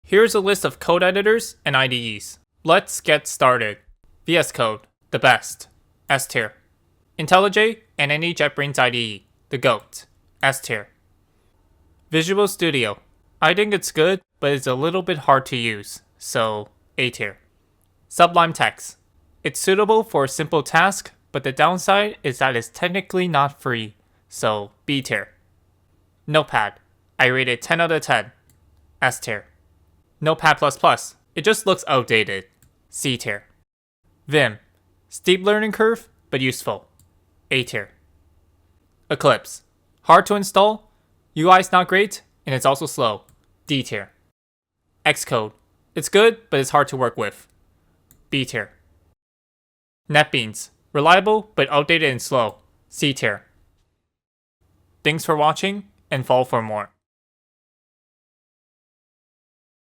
Here's a list of code editors and IDEs. Let's get started. VS Code, the best, S tier. IntelliJ and any JetBrains IDE, the GOAT, S tier. Visual Studio, I think it's good, but it's a little bit hard to use, so A tier. Sublime Text, it's suitable for a simple task, but the downside is that it's technically not free, so B tier. Notepad, I rate it 10 out of 10, S tier. Notepad++, it just looks outdated, C tier. Vim, steep learning curve, but useful, A tier. Eclipse, hard to install, UI's not great, and it's also slow, D tier. XCode, it's good, but it's hard to work with, B tier. Netbeans, reliable, but outdated and slow, C tier. Thanks for watching, and follow for more.